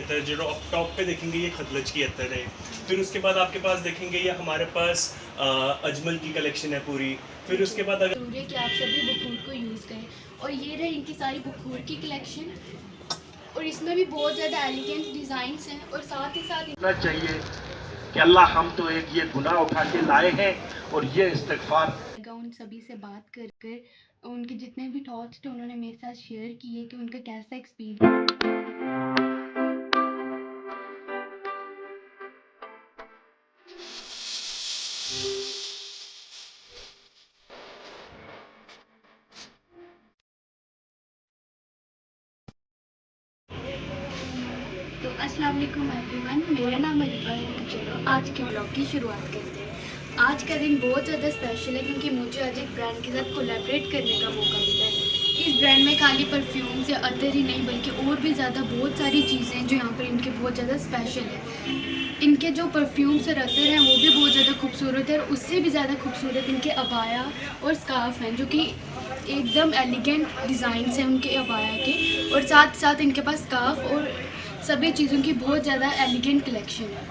عطر جو ٹاپ پہ دیکھیں گے یہ خدلج کی عطر ہے. پھر اس کے بعد آپ کے پاس دیکھیں گے یہ ہمارے پاس اجمل کی کلیکشن ہے پوری. پھر اس کے بعد اگر ضروری ہے کہ آپ سبھی بخور کو یوز کریں. اور یہ رہے ان کی ساری بخور کی کلیکشن, اور اس میں بھی بہت زیادہ ایلیگنٹ ڈیزائنس ہیں. اور ساتھ ہی ساتھ چاہیے کہ اللہ ہم تو ایک یہ گناہ اٹھا کے لائے ہیں اور یہ استغفار. ان سبھی سے بات کر کر ان کے جتنے بھی تھاٹس تھے انہوں نے میرے ساتھ شیئر کیے کہ ان کا کیسا ایکسپیرینس. تو السلام علیکم ایوری ون, میرا نام علیبا ہے. چلو آج کے بلاگ کی شروعات کرتے ہیں. آج کا دن بہت زیادہ اسپیشل ہے کیونکہ مجھے آج ایک برانڈ کے ساتھ کولیبریٹ کرنے کا موقع ملا ہے. اس برانڈ میں خالی پرفیومز یا عطر ہی نہیں بلکہ اور بھی زیادہ بہت ساری چیزیں ہیں جو یہاں پر ان کے بہت زیادہ اسپیشل ہیں. ان کے جو پرفیومز اور عطر ہیں وہ بھی بہت زیادہ خوبصورت ہے, اور اس سے بھی زیادہ خوبصورت ان کے عبایا اور اسکارف ہیں جو کہ ایک دم ایلیگنٹ ڈیزائنس ہیں ان کے عبایا کے. اور ساتھ ساتھ ان کے پاس اسکارف اور سبھی چیزوں کی بہت زیادہ ایلیگنٹ کلیکشن ہے.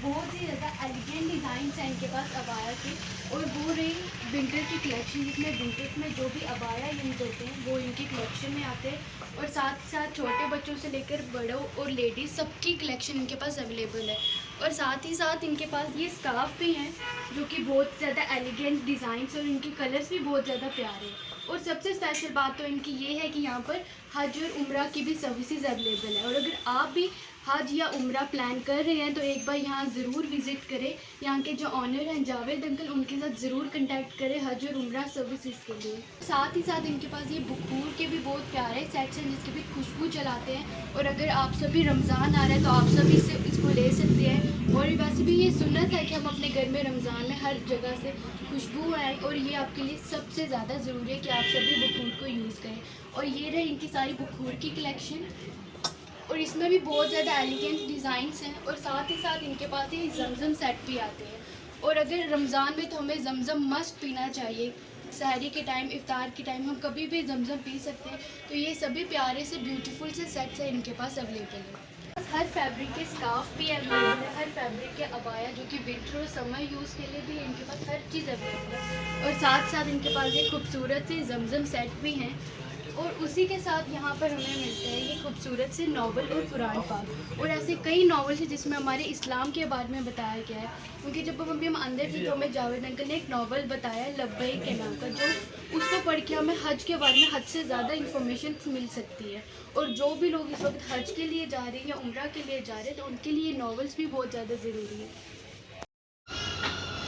بہت ہی زیادہ ایلیگنٹ ڈیزائنس ہیں ان کے پاس عبایا کے. اور وہ رہی ونٹر کی کلیکشن جس میں ونٹرس میں جو بھی عبایا یوز ہوتے ہیں وہ ان کی کلیکشن میں آتے ہیں. اور ساتھ ساتھ چھوٹے بچوں سے لے کر بڑوں اور لیڈیز سب کی کلیکشن ان کے پاس اویلیبل ہے. اور ساتھ ہی ساتھ ان کے پاس یہ اسکارف بھی ہیں جو کہ بہت زیادہ ایلیگنٹ ڈیزائنس اور ان کے کلرس بھی بہت زیادہ پیارے ہیں. اور سب سے اسپیشل بات تو ان کی یہ ہے کہ یہاں پر حج اور عمرہ کی بھی سروسز اویلیبل ہے. اور اگر آپ بھی حج یا عمرہ پلان کر رہے ہیں تو ایک بار یہاں ضرور وزٹ کریں. یہاں کے جو آنر ہیں جاوید انکل, ان کے ساتھ ضرور کنٹیکٹ کریں حج اور عمرہ سروسز کے لیے. ساتھ ہی ساتھ ان کے پاس یہ بخور کے بھی بہت پیارے سیٹس ہیں جس کی بھی خوشبو چلاتے ہیں. اور اگر آپ سبھی رمضان آ رہا ہے تو آپ سبھی سے اس کو لے سکتے ہیں. اور ویسے بھی یہ سنت ہے کہ ہم اپنے گھر میں رمضان میں ہر جگہ سے خوشبو آئے, اور یہ آپ کے لیے سب سے زیادہ ضروری ہے کہ آپ سبھی بخور کو یوز کریں. اور یہ رہے ان کی ساری بخور کی کلیکشن, اور اس میں بھی بہت زیادہ ایلیگنٹ ڈیزائنس ہیں. اور ساتھ ہی ساتھ ان کے پاس یہ زمزم سیٹ بھی آتے ہیں. اور اگر رمضان میں تو ہمیں زمزم مسٹ پینا چاہیے. سحری کے ٹائم, افطار کے ٹائم ہم کبھی بھی زمزم پی سکتے ہیں. تو یہ سبھی پیارے سے بیوٹیفل سے سیٹس ہیں ان کے پاس اویلیبل ہیں. ہر فیبرک کے اسکارف بھی اویلیبل ہے, ہر فیبرک کے عبایا جو کہ ونٹر اور سمر یوز کے لیے بھی ان کے پاس ہر چیز اویلیبل ہے. اور ساتھ ساتھ ان کے پاس یہ خوبصورت سے زمزم سیٹ بھی ہیں. اور اسی کے ساتھ یہاں پر ہمیں ملتے ہیں یہ خوبصورت سے ناول اور قرآن پاک. اور ایسے کئی ناولس ہیں جس میں ہمارے اسلام کے بارے میں بتایا گیا ہے. کیونکہ جب ابھی ہم اندر تھے تو ہمیں جاوید انکل نے ایک ناول بتایا لبیک کے نام کا, جو اس کو پڑھ کے ہمیں حج کے بارے میں حد سے زیادہ انفارمیشن مل سکتی ہے. اور جو بھی لوگ اس وقت حج کے لیے جا رہے ہیں یا عمرہ کے لیے جا رہے ہیں تو ان کے لیے یہ ناولس بھی بہت زیادہ ضروری ہے.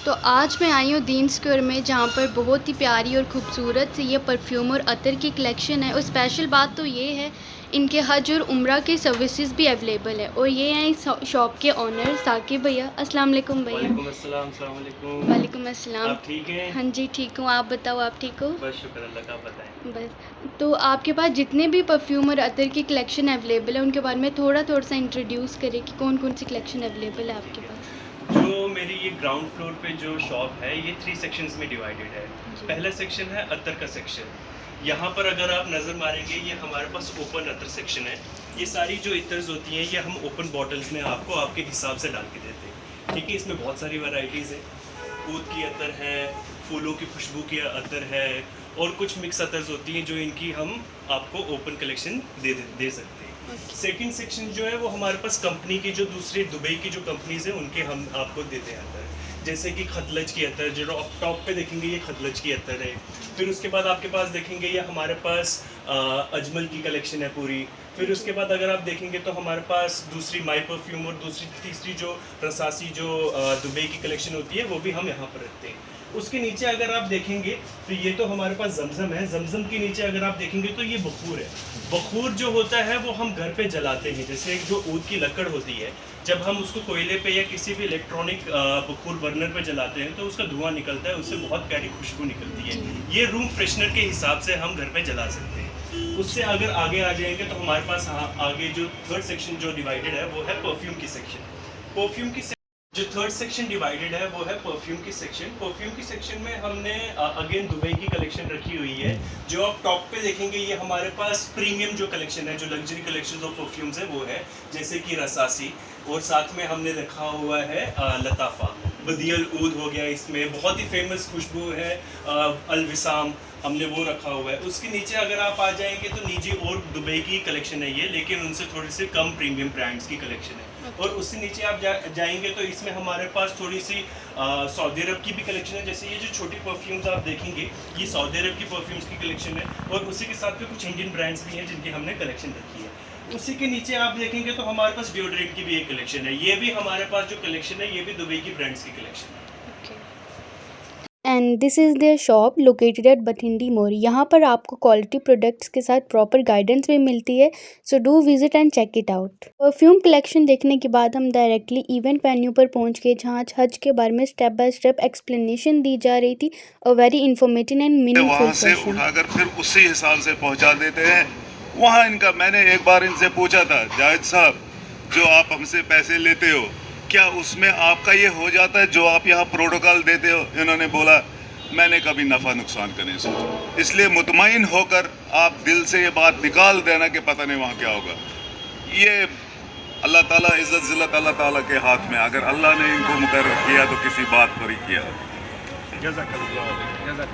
تو آج میں آئی ہوں دین اسکوائر میں جہاں پر بہت ہی پیاری اور خوبصورت یہ پرفیوم اور عطر کی کلیکشن ہے. اور اسپیشل بات تو یہ ہے ان کے حج اور عمرہ کے سروسز بھی اویلیبل ہے. اور یہ ہیں اس شاپ کے آنر ثاقب بھیا. السلام علیکم بھیا. وعلیکم السلام. السلام علیکم. وعلیکم السلام. آپ ٹھیک ہیں؟ ہاں جی ٹھیک ہوں, آپ بتاؤ آپ ٹھیک ہو؟ بس شکر اللہ کا, آپ بتائیں. بس تو آپ کے پاس جتنے بھی پرفیوم اور عطر کی کلیکشن اویلیبل ہے ان کے بارے میں تھوڑا سا انٹروڈیوس کریں کہ کون کون سی کلیکشن اویلیبل ہے آپ کے پاس. جو میری یہ گراؤنڈ فلور پہ جو شاپ ہے یہ 3 سیکشنز میں ڈیوائیڈڈ ہے. پہلا سیکشن ہے عطر کا سیکشن. یہاں پر اگر آپ نظر ماریں گے یہ ہمارے پاس اوپن عطر سیکشن ہے. یہ ساری جو عطرز ہوتی ہیں یہ ہم اوپن باٹلز میں آپ کو آپ کے حساب سے ڈال کے دیتے ہیں. ٹھیک ہے, اس میں بہت ساری ورائٹیز ہیں. عود کی عطر ہے, پھولوں کی خوشبو کی عطر ہے, اور کچھ مکس عطرز ہوتی ہیں جو ان کی ہم آپ کو اوپن کلیکشن دے سکتے ہیں. سیکنڈ سیکشن جو ہے وہ ہمارے پاس کمپنی کی جو دوسری دبئی کی جو کمپنیز ہیں ان کے ہم آپ کو دیتے ہیں عطر. جیسے کہ خدلج کی عطر جو ٹاپ پہ دیکھیں گے یہ خدلج کی عطر ہے. پھر اس کے بعد آپ کے پاس دیکھیں گے یہ ہمارے پاس اجمل کی کلیکشن ہے پوری. پھر اس کے بعد اگر آپ دیکھیں گے تو ہمارے پاس دوسری مائی پرفیوم اور تیسری جو رساسی جو دبئی کی کلیکشن ہوتی ہے وہ بھی ہم یہاں پر رکھتے ہیں. اس کے نیچے اگر آپ دیکھیں گے تو یہ تو ہمارے پاس زمزم ہے. زمزم کے نیچے اگر آپ دیکھیں گے تو یہ بخور ہے. بخور جو ہوتا ہے وہ ہم گھر پہ جلاتے ہیں. جیسے جو عود کی لکڑ ہوتی ہے جب ہم اس کو کوئلے پہ یا کسی بھی الیکٹرانک بخور برنر پہ جلاتے ہیں تو اس کا دھواں نکلتا ہے, اس سے بہت پیاری خوشبو نکلتی ہے. یہ روم فریشنر کے حساب سے ہم گھر پہ جلا سکتے ہیں. اس سے اگر آگے آ جائیں گے تو ہمارے پاس آگے جو تھرڈ سیکشن جو ڈیوائیڈڈ ہے وہ ہے پرفیوم کی سیکشن. پرفیوم کی جو تھرڈ سیکشن ڈیوائیڈڈ ہے وہ ہے پرفیوم کی سیکشن. پرفیوم کی سیکشن میں ہم نے اگین دبئی کی کلیکشن رکھی ہوئی ہے. جو آپ ٹاپ پہ دیکھیں گے یہ ہمارے پاس پریمیم جو کلیکشن ہے, جو لگژری کلیکشن آف پرفیومز ہے وہ ہے, جیسے کہ رساسی, اور ساتھ میں ہم نے رکھا ہوا ہے لطافہ, بدیع العود ہو گیا, اس میں بہت ہی فیمس خوشبو ہے الوسام, ہم نے وہ رکھا ہوا ہے. اس کے نیچے اگر آپ آ جائیں گے تو نیچے اور دبئی کی کلیکشن ہے یہ, لیکن ان سے تھوڑی سی کم پریمیم برانڈس کی کلیکشن ہے. اور اس سے نیچے آپ جائیں گے تو اس میں ہمارے پاس تھوڑی سی سعودی عرب کی بھی کلیکشن ہے. جیسے یہ جو چھوٹی پرفیومز آپ دیکھیں گے یہ سعودی عرب کی پرفیومز کی کلیکشن ہے, اور اسی کے ساتھ میں کچھ انڈین برانڈس بھی ہیں جن کی ہم نے کلیکشن رکھی ہے. اسی کے نیچے آپ دیکھیں گے تو ہمارے پاس ڈیوڈرنٹ کی بھی ایک کلیکشن ہے. یہ بھی ہمارے پاس جو کلیکشن ہے یہ بھی دبئی کی برانڈس کی کلیکشن ہے. And this is their shop located at Bathindi Mor. یہاں پر آپ کو کوالٹی پروڈکٹس کے ساتھ پراپر گائیڈنس بھی ملتی ہے, so do visit and check it out. Perfume collection دیکھنے کے بعد ہم ڈائریکٹلی ایونٹ وینیو پر پہنچ گئے, جہاں حج کے بارے میں اسٹیپ بائی اسٹیپ ایکسپلینیشن دی جا رہی تھی, اور ویری انفارمیٹیو اینڈ میننگ فل وہاں سے اٹھا کر پھر اسی حساب سے پہنچا دیتے ہیں. وہاں ان کا میں نے ایک بار ان سے پوچھا تھا, جاوید صاحب جو آپ ہم سے پیسے لیتے ہو کیا اس میں آپ کا یہ ہو جاتا ہے جو آپ یہاں پروٹوکال دیتے ہو؟ انہوں نے بولا میں نے کبھی نفع نقصان کا نہیں سوچا. اس لیے مطمئن ہو کر آپ دل سے یہ بات نکال دینا کہ پتہ نہیں وہاں کیا ہوگا. یہ اللہ تعالیٰ عزت ذلت اللہ تعالیٰ کے ہاتھ میں, اگر اللہ نے ان کو مقرر کیا تو کسی بات پر ہی کیا. جزاک اللہ.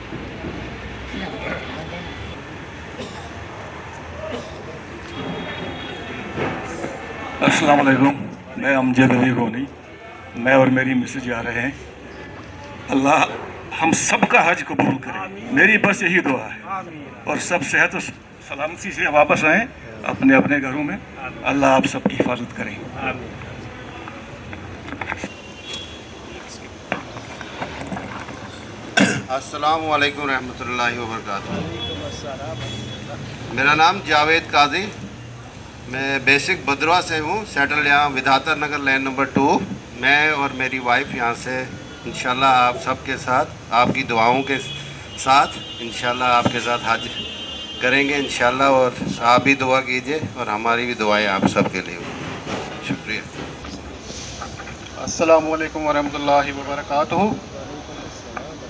السلام علیکم, میں امجد علی گونی, میں اور میری مسز جا رہے ہیں. اللہ ہم سب کا حج قبول کرے, میری بس یہی دعا ہے, اور سب صحت و سلامتی سے واپس آئیں اپنے اپنے گھروں میں. اللہ آپ سب کی حفاظت کریں. السلام علیکم ورحمۃ اللہ وبرکاتہ. میرا نام جاوید قاضی, میں بیسک بدروا سے ہوں, سیٹل یہاں ودھاتر نگر لین نمبر 2. میں اور میری وائف یہاں سے انشاءاللہ آپ سب کے ساتھ آپ کی دعاؤں کے ساتھ انشاءاللہ آپ کے ساتھ حج کریں گے انشاءاللہ, اور آپ بھی دعا کیجئے اور ہماری بھی دعائیں آپ سب کے لیے. شکریہ. السلام علیکم ورحمۃ اللہ وبرکاتہ.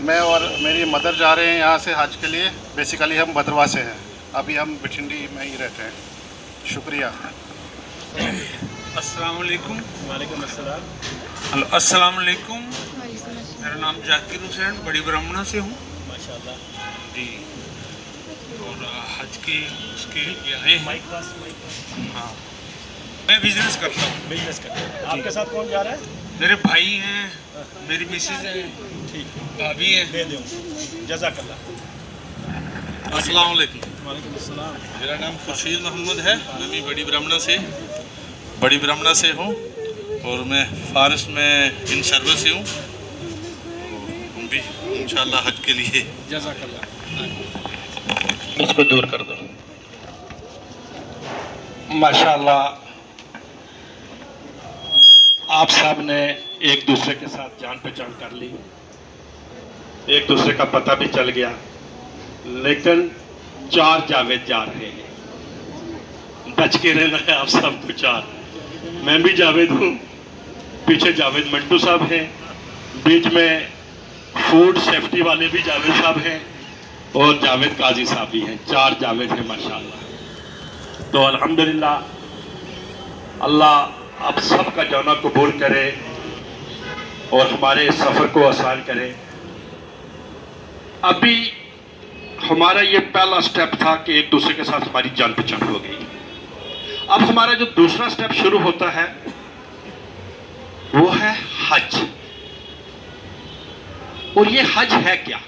میں اور میری مدر جا رہے ہیں یہاں سے حج کے لیے. بیسیکلی ہم بدروا سے ہیں, ابھی ہم بٹھنڈی میں ہی رہتے ہیں. شکریہ. السلام علیکم. وعلیکم السلام. السلام علیکم. میرا نام ذاکر حسین, بڑی برہمنا سے ہوں. ماشاء اللہ جی, اور حج کی اس کے لیے آئے ہیں. ہاں, میں بزنس کرتا ہوں. بزنس کرتے ہیں. آپ کے ساتھ کون جا رہا ہے؟ میرے بھائی ہیں, میری مسز ہیں, ٹھیک, بھابھی ہیں. دے دوں. جزاک اللہ. السلام علیکم. وعلیکم السلام. میرا نام خورشید محمد ہے, میں بھی بڑی برہمنا سے ہوں, اور میں فارس میں ان سروس سے ہوں. ہم بھی انشاءاللہ حج کے لیے. جزاک اللہ. اس کو دور کر دو. ماشاءاللہ آپ سب نے ایک دوسرے کے ساتھ جان پہچان کر لی, ایک دوسرے کا پتہ بھی چل گیا, لیکن 4 جاوید جا رہے ہیں. بچ کے رہنا ہے آپ سب کو 4. میں بھی جاوید ہوں, پیچھے جاوید منٹو صاحب ہیں, بیچ میں فوڈ سیفٹی والے بھی جاوید صاحب ہیں, اور جاوید قاضی صاحب بھی ہیں. 4 جاوید ہیں ماشاءاللہ. تو الحمدللہ اللہ آپ سب کا جانا قبول کرے اور ہمارے اس سفر کو آسان کرے. ابھی ہمارا یہ پہلا سٹیپ تھا کہ ایک دوسرے کے ساتھ ہماری جان پہچان ہو گئی. اب ہمارا جو دوسرا سٹیپ شروع ہوتا ہے وہ ہے حج. اور یہ حج ہے کیا؟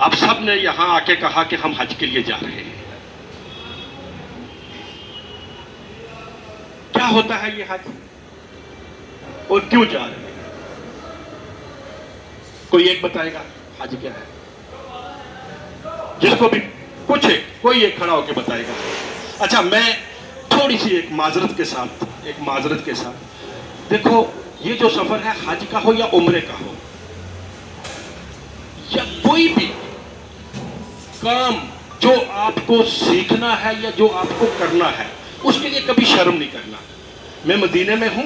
آپ سب نے یہاں آ کے کہا کہ ہم حج کے لیے جا رہے ہیں. کیا ہوتا ہے یہ حج اور کیوں جا رہے ہیں؟ کوئی ایک بتائے گا حج کیا ہے؟ جس کو بھی پوچھے کوئی ایک کھڑا ہو کے بتائے گا. اچھا, میں تھوڑی سی ایک معذرت کے ساتھ دیکھو, یہ جو سفر ہے حج کا ہو یا عمرے کا ہو یا کوئی بھی کام جو آپ کو سیکھنا ہے یا جو آپ کو کرنا ہے, اس کے لیے کبھی شرم نہیں کرنا. میں مدینے میں ہوں,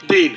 3।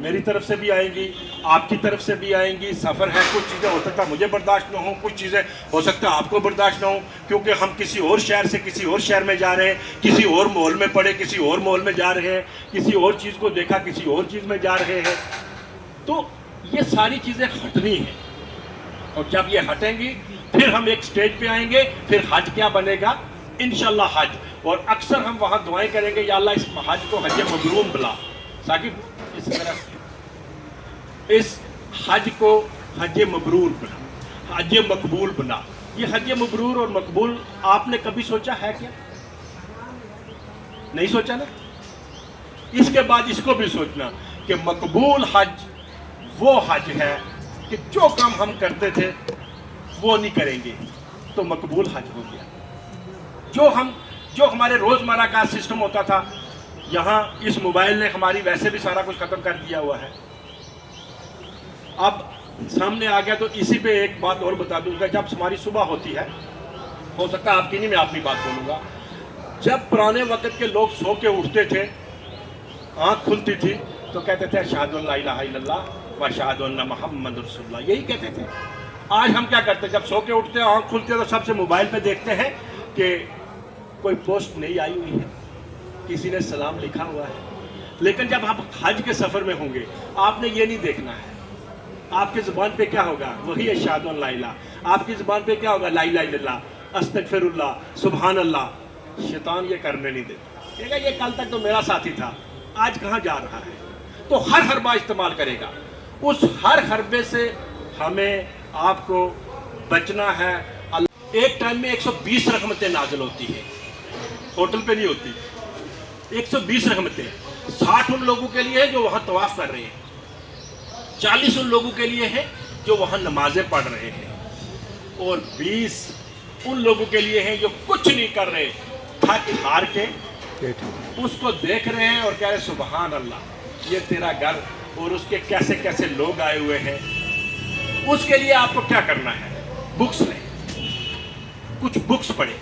میری طرف سے بھی آئیں گی, آپ کی طرف سے بھی آئیں گی. سفر ہے, کچھ چیزیں ہو سکتا ہے مجھے برداشت نہ ہوں, کچھ چیزیں ہو سکتا ہے آپ کو برداشت نہ ہوں, کیونکہ ہم کسی اور شہر سے کسی اور شہر میں جا رہے ہیں, کسی اور ماحول میں پڑے کسی اور ماحول میں جا رہے ہیں, کسی اور چیز کو دیکھا کسی اور چیز میں جا رہے ہیں. تو یہ ساری چیزیں ہٹنی ہیں, اور جب یہ ہٹیں گی پھر ہم ایک سٹیج پہ آئیں گے. پھر حج کیا بنے گا؟ انشاءاللہ حج. اور اکثر ہم وہاں دعائیں کریں گے, یا اللہ اس حج کو حج مبرور بنا. ثاقب اس طرح اس حج کو حج مبرور بنا, حج مقبول بنا. یہ حج مبرور اور مقبول آپ نے کبھی سوچا ہے کیا؟ نہیں سوچا نا. اس کے بعد اس کو بھی سوچنا کہ مقبول حج وہ حج ہے کہ جو کام ہم کرتے تھے وہ نہیں کریں گے تو مقبول حج ہو گیا. جو ہمارے روزمرہ کا سسٹم ہوتا تھا, یہاں اس موبائل نے ہماری ویسے بھی سارا کچھ ختم کر دیا ہوا ہے. اب سامنے آ گیا تو اسی پہ ایک بات اور بتا دوں گا. جب ہماری صبح ہوتی ہے, ہو سکتا ہے آپ کی نہیں, میں اپنی بات بولوں گا. جب پرانے وقت کے لوگ سو کے اٹھتے تھے, آنکھ کھلتی تھی تو کہتے تھے اشہد ان لا الہ الا اللہ و اشہد ان محمد رسول اللہ, یہی کہتے تھے. آج ہم کیا کرتے ہیں؟ جب سو کے اٹھتے ہیں, آنکھ کھلتے ہیں تو سب سے موبائل پہ دیکھتے ہیں کہ کوئی پوسٹ نہیں آئی ہوئی ہے, کسی نے سلام لکھا ہوا ہے. لیکن جب آپ حج کے سفر میں ہوں گے, آپ نے یہ نہیں دیکھنا ہے آپ کی زبان پہ کیا ہوگا, وہی اشہد ان لا الہ. آپ کی زبان پہ کیا ہوگا, لا الہ الا اللہ, استغفر اللہ, سبحان اللہ. شیطان یہ کرنے نہیں دیتا, کہے گا یہ کل تک تو میرا ساتھی تھا, آج کہاں جا رہا ہے. تو ہر حربہ استعمال کرے گا. اس ہر حربے سے ہمیں آپ کو بچنا ہے. ایک ٹائم میں 120 رحمتیں نازل ہوتی ہیں, ہوٹل پہ نہیں ہوتی. 120 رحمتیں. 60 ان لوگوں کے لیے ہیں جو وہاں طواف کر رہے ہیں, 40 ان لوگوں کے لیے ہیں جو وہاں نمازیں پڑھ رہے ہیں, اور 20 ان لوگوں کے لیے ہیں جو کچھ نہیں کر رہے, تھک ہار کے اس کو دیکھ رہے ہیں اور کہہ رہے سبحان اللہ, یہ تیرا گھر اور اس کے کیسے کیسے لوگ آئے ہوئے ہیں. اس کے لیے آپ کو کیا کرنا ہے, بکس لیں, کچھ بکس پڑھیں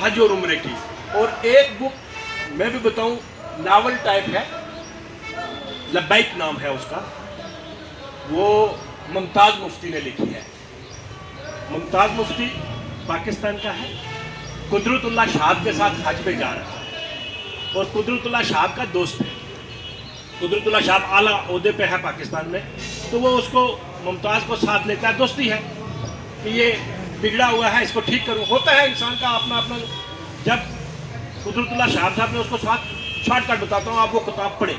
حج اور عمرے کی. اور ایک بک میں بھی بتاؤں, ناول ٹائپ ہے, لبیک نام ہے اس کا, وہ ممتاز مفتی نے لکھی ہے. ممتاز مفتی پاکستان کا ہے, قدرت اللہ شہاب کے ساتھ حج پہ جا رہا ہے, اور قدرت اللہ شہاب کا دوست ہے. قدرت اللہ شہاب اعلیٰ عہدے پہ ہے پاکستان میں, تو وہ اس کو ممتاز کو ساتھ لیتا ہے, دوستی ہے کہ یہ بگڑا ہوا ہے اس کو ٹھیک کروں. ہوتا ہے انسان کا اپنا اپنا. جب قدرت اللہ شہاب صاحب نے اس کو ساتھ, شارٹ کٹ بتاتا ہوں, آپ وہ کتاب پڑھیں,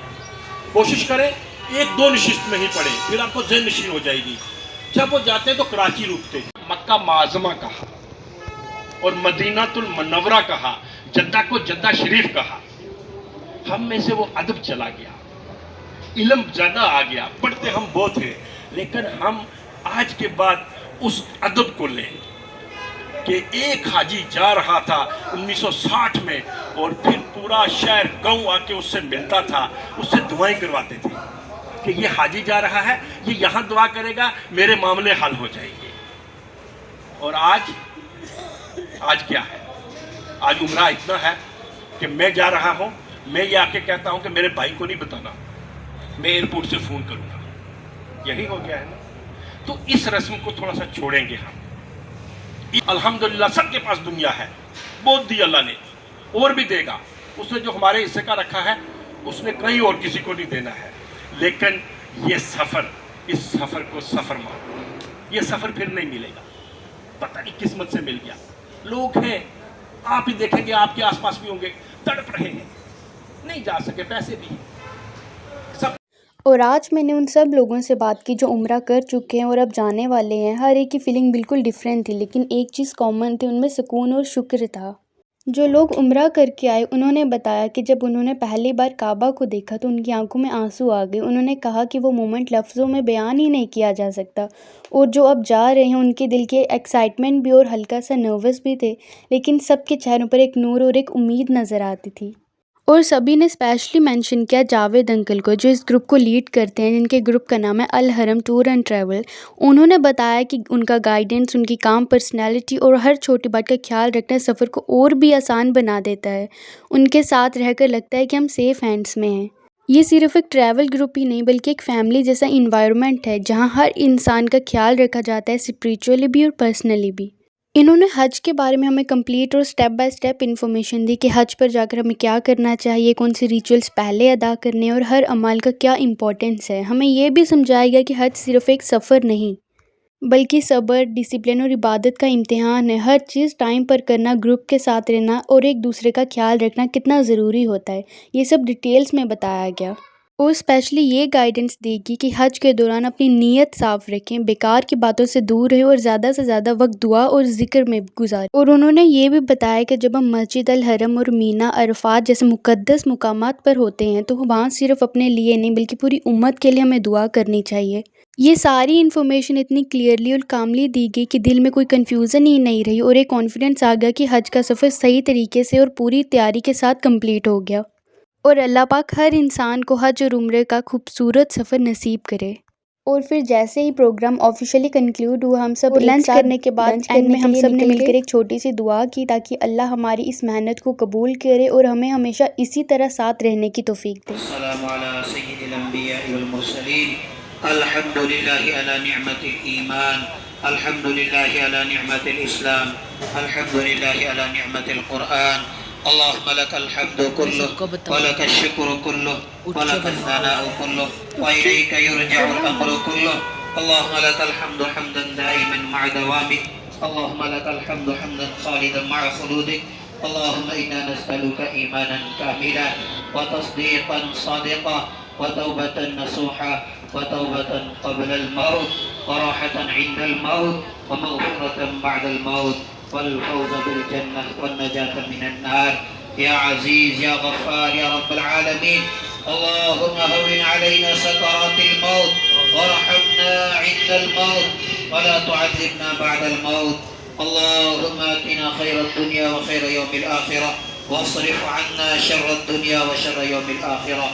کوشش کریں 1-2 نشست میں ہی پڑھیں, پھر آپ کو ذہن نشین ہو جائے گی. جب وہ جاتے ہیں تو کراچی رکتے ہیں. مکہ معظمہ کہا اور مدینہ المنورہ کہا, جدہ کو جدہ شریف کہا. ہم میں سے وہ ادب چلا گیا, علم زیادہ آ گیا, پڑھتے ہم بہت ہیں, لیکن ہم آج کے بعد اس ادب کو لیں کہ ایک حاجی جا رہا تھا 1960 میں, اور پھر پورا شہر گاؤں آ کے اس سے ملتا تھا, اس سے دعائیں کرواتے تھے کہ یہ حاجی جا رہا ہے, یہ یہاں دعا کرے گا, میرے معاملے حل ہو جائیں گے. اور آج کیا ہے, آج عمرہ اتنا ہے کہ میں جا رہا ہوں, میں یہ آ کے کہتا ہوں کہ میرے بھائی کو نہیں بتانا, میں ایئرپورٹ سے فون کروں گا. یہی ہو گیا ہے نا. تو اس رسم کو تھوڑا سا چھوڑیں گے ہم. الحمدللہ سب کے پاس دنیا ہے, بہت دی اللہ نے, اور بھی دے گا. اس نے جو ہمارے حصے کا رکھا ہے اس نے کہیں اور کسی کو نہیں دینا ہے. لیکن یہ سفر, اس سفر کو سفر مانو. یہ سفر پھر نہیں ملے گا, پتہ نہیں قسمت سے مل گیا. لوگ ہیں, آپ ہی دیکھیں گے, آپ کے آس پاس بھی ہوں گے, تڑپ رہے ہیں, نہیں جا سکے, پیسے بھی سب. اور آج میں نے ان سب لوگوں سے بات کی جو عمرہ کر چکے ہیں اور اب جانے والے ہیں. ہر ایک کی فیلنگ بالکل ڈیفرینٹ تھی, لیکن ایک چیز کامن تھی, ان میں سکون اور شکر تھا. جو لوگ عمرہ کر کے آئے انہوں نے بتایا کہ جب انہوں نے پہلی بار کعبہ کو دیکھا تو ان کی آنکھوں میں آنسو آ گئے. انہوں نے کہا کہ وہ مومنٹ لفظوں میں بیان ہی نہیں کیا جا سکتا. اور جو اب جا رہے ہیں ان کے دل کے ایکسائٹمنٹ بھی اور ہلکا سا نروس بھی تھے, لیکن سب کے چہروں پر ایک نور اور ایک امید نظر آتی تھی. اور سبھی نے اسپیشلی مینشن کیا جاوید انکل کو, جو اس گروپ کو لیڈ کرتے ہیں, جن کے گروپ کا نام ہے الحرم ٹور اینڈ ٹریول. انہوں نے بتایا کہ ان کا گائیڈنس, ان کی کام پرسنالٹی اور ہر چھوٹی بات کا خیال رکھنا سفر کو اور بھی آسان بنا دیتا ہے. ان کے ساتھ رہ کر لگتا ہے کہ ہم سیف ہینڈس میں ہیں. یہ صرف ایک ٹریول گروپ ہی نہیں بلکہ ایک فیملی جیسا انوائرمنٹ ہے جہاں ہر انسان کا خیال رکھا جاتا ہے، اسپریچولی بھی اور پرسنلی بھی۔ انہوں نے حج کے بارے میں ہمیں کمپلیٹ اور سٹیپ بائی سٹیپ انفارمیشن دی کہ حج پر جا کر ہمیں کیا کرنا چاہیے، کون سے ریچولز پہلے ادا کرنے اور ہر عمل کا کیا امپورٹنس ہے۔ ہمیں یہ بھی سمجھایا گیا کہ حج صرف ایک سفر نہیں بلکہ صبر، ڈسپلن اور عبادت کا امتحان ہے۔ ہر چیز ٹائم پر کرنا، گروپ کے ساتھ رہنا اور ایک دوسرے کا خیال رکھنا کتنا ضروری ہوتا ہے، یہ سب ڈیٹیلز میں بتایا گیا۔ اور اسپیشلی یہ گائیڈنس دے گی کہ حج کے دوران اپنی نیت صاف رکھیں، بیکار کی باتوں سے دور رہیں اور زیادہ سے زیادہ وقت دعا اور ذکر میں گزاریں۔ اور انہوں نے یہ بھی بتایا کہ جب ہم مسجد الحرم اور مینا، عرفات جیسے مقدس مقامات پر ہوتے ہیں تو وہاں صرف اپنے لیے نہیں بلکہ پوری امت کے لیے ہمیں دعا کرنی چاہیے۔ یہ ساری انفارمیشن اتنی کلیئرلی اور کاملی دی گئی کہ دل میں کوئی کنفیوژن ہی نہیں رہی اور ایک کانفیڈنس آ گیا کہ حج کا سفر صحیح طریقے سے اور پوری تیاری کے ساتھ کمپلیٹ ہو گیا، اور اللہ پاک ہر انسان کو حج اور عمرے کا خوبصورت سفر نصیب کرے۔ اور پھر جیسے ہی پروگرام آفیشیلی کنکلیوڈ ہوا، ہم سب لنچ کرنے کے بعد اینڈ میں ہم سب نے مل کر ایک چھوٹی سی دعا کی تاکہ اللہ ہماری اس محنت کو قبول کرے اور ہمیں ہمیشہ اسی طرح ساتھ رہنے کی توفیق دے۔ السلام علی سید الانبیاء والمرسلین، الحمد للہ علی نعمت الایمان، الحمد للہ علی نعمت الاسلام، الحمد للہ علی نعمت القرآن۔ اللہم لک الحمد کلہ ولک الشکر کلہ ولک الثناء کلہ وإلیک یرجع الامر کلہ۔ اللہم لک الحمد حمدا دائما مع دوامک، اللہم لک الحمد حمدا خالدا مع خلودک۔ اللهم إنا نسألك إيمانا كاملا وتصديقا صادقا وتوبة نصوحا وتوبة قبل الموت وراحة عند الموت ومغفرة بعد الموت والفوز بالجنة والنجاة من النار يا عزيز يا غفار يا رب العالمين. اللهم هون علينا سكرات الموت وارحمنا عند الموت ولا تعذبنا بعد الموت. اللهم آتنا خير الدنيا وخير يوم الآخرة واصرف عنا شر الدنيا وشر يوم الآخرة.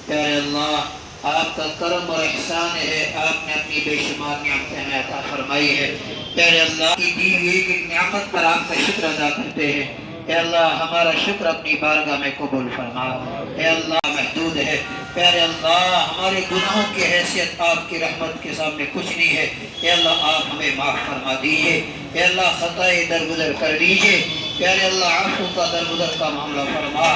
پیارے اللہ، آپ کا کرم اور احسان ہے، آپ نے اپنی بے شمار نعمتیں عطا فرمائی ہے۔ پیارے اللہ کی دی ہوئی ایک نعمت پر آپ کا شکر ادا کرتے ہیں۔ اے اللہ، ہمارا شکر اپنی بارگاہ میں قبول فرما۔ اے اللہ، محدود ہے۔ پیارے اللہ، ہمارے گناہوں کی حیثیت آپ کی رحمت کے سامنے کچھ نہیں ہے۔ اے اللہ، آپ ہمیں معاف فرما دیجئے۔ اے اللہ، خطائیں درگزر کر دیجئے۔ پیارے اللہ، عفو کا درگزر کا معاملہ فرما۔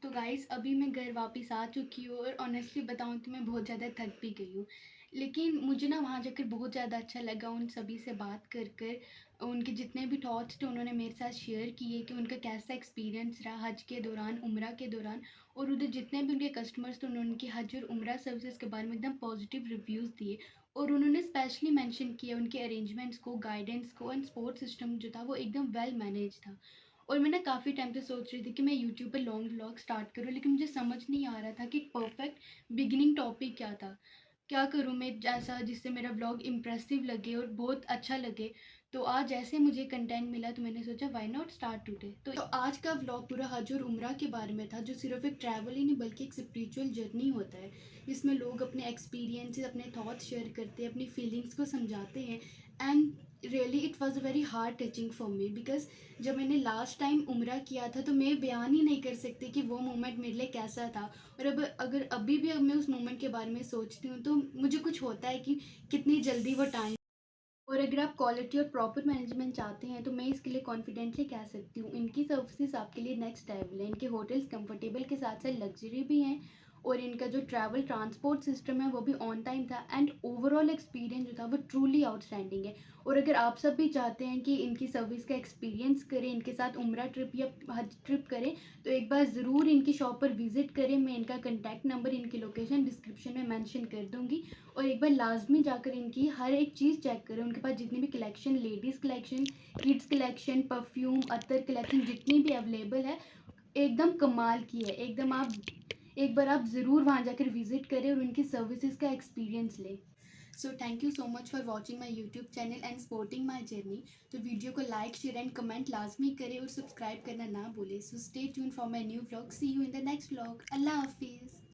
تو گائز، ابھی میں گھر واپس آ چکی ہوں اور آنیسٹلی بتاؤں تو میں بہت زیادہ تھک بھی گئی ہوں، لیکن مجھے نا وہاں جا کر بہت زیادہ اچھا لگا ان سبھی سے بات کر کر۔ ان کے جتنے بھی تھاٹس تھے انہوں نے میرے ساتھ شیئر کیے کہ ان کا کیسا ایکسپیرینس رہا حج کے دوران، عمرہ کے دوران، اور ادھر جتنے بھی ان کے کسٹمرس تھے انہوں نے ان کی حج اور عمرہ سروسز کے بارے میں ایک دم پازیٹیو ریویوز دیے، اور انہوں نے اسپیشلی مینشن کیا ان کے ارینجمنٹس کو، گائیڈنس کو، اینڈ سپورٹ سسٹم جو تھا وہ ایک دم ویل مینیج تھا۔ اور میں نے کافی ٹائم سے سوچ رہی تھی کہ میں یوٹیوب پہ لانگ ولاگ اسٹارٹ کروں، لیکن مجھے سمجھ نہیں آ رہا تھا کہ پرفیکٹ بگننگ ٹاپک کیا تھا، کیا کروں میں ایسا جس سے میرا ولاگ امپریسو لگے اور بہت اچھا لگے۔ تو آج ایسے مجھے کنٹینٹ ملا تو میں نے سوچا وائی ناٹ اسٹارٹ ٹوڈے۔ تو آج کا ولاگ پورا حج اور عمرہ کے بارے میں تھا، جو صرف ایک ٹریول ہی نہیں بلکہ ایک اسپریچول جرنی ہوتا ہے، جس میں لوگ اپنے ایکسپیرینسز، اپنے تھاٹس شیئر کرتے ہیں، اپنی فیلنگس کو سمجھاتے ہیں۔ And really it was a very heart touching for me, because جب میں نے لاسٹ ٹائم عمرہ کیا تھا تو میں بیان ہی نہیں کر سکتی کہ وہ مومنٹ میرے لیے کیسا تھا، اور اگر ابھی بھی میں اس مومنٹ کے بارے میں سوچتی ہوں تو مجھے کچھ ہوتا ہے کہ کتنی جلدی وہ ٹائم، اور اگر آپ کوالٹی اور پراپر مینجمنٹ چاہتے ہیں تو میں اس کے لیے کانفیڈنٹلی کہہ سکتی ہوں ان کی سروسز آپ کے لیے نیکسٹ لیول ہے۔ ان کے ہوٹلس کمفرٹیبل کے ساتھ ساتھ لگژری بھی ہیں، اور ان کا جو ٹریول ٹرانسپورٹ سسٹم ہے وہ بھی آن ٹائم تھا، اینڈ اوور آل ایکسپیرینس جو تھا وہ ٹرولی آؤٹ اسٹینڈنگ ہے۔ اور اگر آپ سب بھی چاہتے ہیں کہ ان کی سروس کا ایکسپیرینس کریں، ان کے ساتھ عمرہ ٹرپ یا حج ٹرپ کریں، تو ایک بار ضرور ان کی شاپ پر وزٹ کریں۔ میں ان کا کنٹیکٹ نمبر، ان کی لوکیشن ڈسکرپشن میں مینشن کر دوں گی، اور ایک بار لازمی جا کر ان کی ہر ایک چیز چیک کریں۔ ان کے پاس جتنی بھی collection, ladies collection, kids collection, perfume, عطر کلیکشن جتنی بھی اویلیبل ہے، ایک دم کمال کی ہے۔ ایک بار آپ ضرور وہاں جا کر وزٹ کریں اور ان کی سروسز کا ایکسپیرینس لیں۔ So thank you so much for watching my YouTube channel and supporting my journey. تو ویڈیو کو لائک، شیئر اینڈ کمنٹ لازمی کریں اور سبسکرائب کرنا نہ بھولیں۔ So stay tune for my new vlog. See you in the next vlog. اللہ حافظ۔